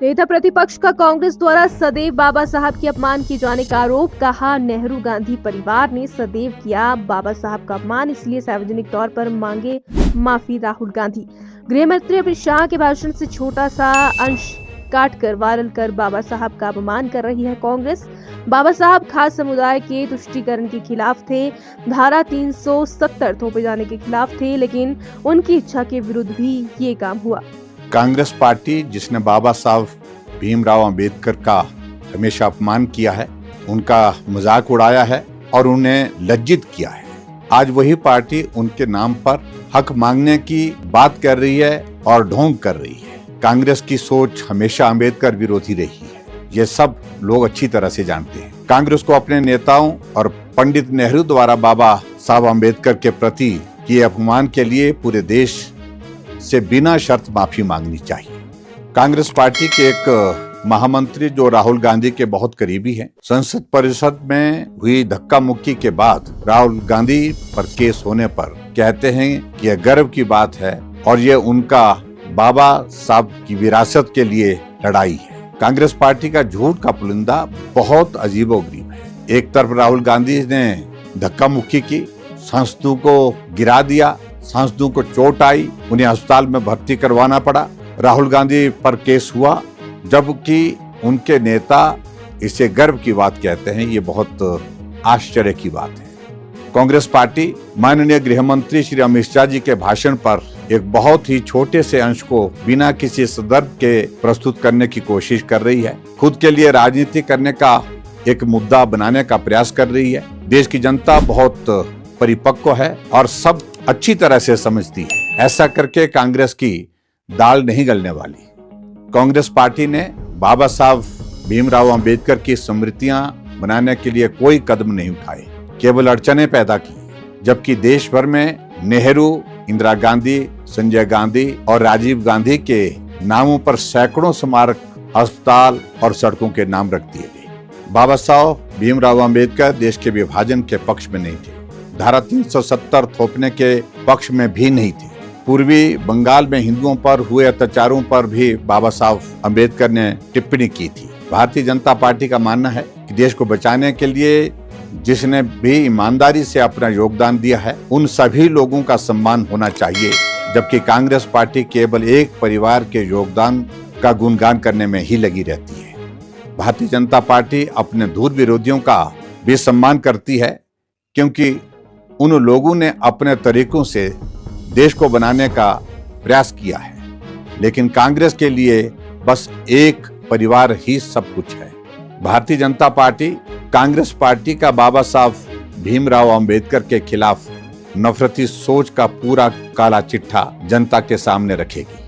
नेता प्रतिपक्ष का कांग्रेस द्वारा सदैव बाबा साहब के अपमान किए जाने का आरोप। कहा, नेहरू गांधी परिवार ने सदैव किया बाबा साहब का अपमान, इसलिए सार्वजनिक तौर पर मांगे माफी राहुल गांधी। गृह मंत्री अमित शाह के भाषण से छोटा सा अंश काटकर वायरल कर बाबा साहब का अपमान कर रही है कांग्रेस। बाबा साहब खास समुदाय के तुष्टीकरण के खिलाफ थे, धारा 370 थोपे जाने के खिलाफ थे, लेकिन उनकी इच्छा के विरुद्ध भी ये काम हुआ। कांग्रेस पार्टी जिसने बाबा साहब भीमराव अंबेडकर का हमेशा अपमान किया है, उनका मजाक उड़ाया है और उन्हें लज्जित किया है, आज वही पार्टी उनके नाम पर हक मांगने की बात कर रही है और ढोंग कर रही है। कांग्रेस की सोच हमेशा अंबेडकर विरोधी रही है, ये सब लोग अच्छी तरह से जानते हैं। कांग्रेस को अपने नेताओं और पंडित नेहरू द्वारा बाबा साहब अंबेडकर के प्रति किए अपमान के लिए पूरे देश से बिना शर्त माफी मांगनी चाहिए। कांग्रेस पार्टी के एक महामंत्री जो राहुल गांधी के बहुत करीबी हैं, संसद परिषद में हुई धक्का मुक्की के बाद राहुल गांधी पर केस होने पर कहते हैं कि यह गर्व की बात है और ये उनका बाबा साहब की विरासत के लिए लड़ाई है। कांग्रेस पार्टी का झूठ का पुलिंदा बहुत अजीबोगरीब है। एक तरफ राहुल गांधी ने धक्का मुक्की की, सांसदों को गिरा दिया, सांसदों को चोट आई, उन्हें अस्पताल में भर्ती करवाना पड़ा। राहुल गांधी पर केस हुआ, जबकि उनके नेता इसे गर्व की बात कहते हैं। ये बहुत आश्चर्य की बात है। कांग्रेस पार्टी माननीय गृह मंत्री श्री अमित शाह जी के भाषण पर एक बहुत ही छोटे से अंश को बिना किसी संदर्भ के प्रस्तुत करने की कोशिश कर रही है। खुद के लिए राजनीति करने का एक मुद्दा बनाने का प्रयास कर रही है। देश की जनता बहुत परिपक्व है और सब अच्छी तरह से समझती है। ऐसा करके कांग्रेस की दाल नहीं गलने वाली। कांग्रेस पार्टी ने बाबा साहब भीमराव अंबेडकर की स्मृतियां बनाने के लिए कोई कदम नहीं उठाए, केवल अड़चने पैदा की। जबकि देश भर में नेहरू, इंदिरा गांधी, संजय गांधी और राजीव गांधी के नामों पर सैकड़ों स्मारक, अस्पताल और सड़कों के नाम रख दिए गए। बाबा साहब भीमराव अंबेडकर देश के विभाजन के पक्ष में नहीं थे, धारा 370 थोपने के पक्ष में भी नहीं थे। पूर्वी बंगाल में हिंदुओं पर हुए अत्याचारों पर भी बाबा साहब अंबेडकर ने टिप्पणी की थी। भारतीय जनता पार्टी का मानना है कि देश को बचाने के लिए जिसने भी ईमानदारी से अपना योगदान दिया है, उन सभी लोगों का सम्मान होना चाहिए। जबकि कांग्रेस पार्टी केवल एक परिवार के योगदान का गुणगान करने में ही लगी रहती है। भारतीय जनता पार्टी अपने धूर्त विरोधियों का भी सम्मान करती है, क्योंकि उन लोगों ने अपने तरीकों से देश को बनाने का प्रयास किया है। लेकिन कांग्रेस के लिए बस एक परिवार ही सब कुछ है। भारतीय जनता पार्टी कांग्रेस पार्टी का बाबा साहब भीमराव अंबेडकर के खिलाफ नफरती सोच का पूरा काला चिट्ठा जनता के सामने रखेगी।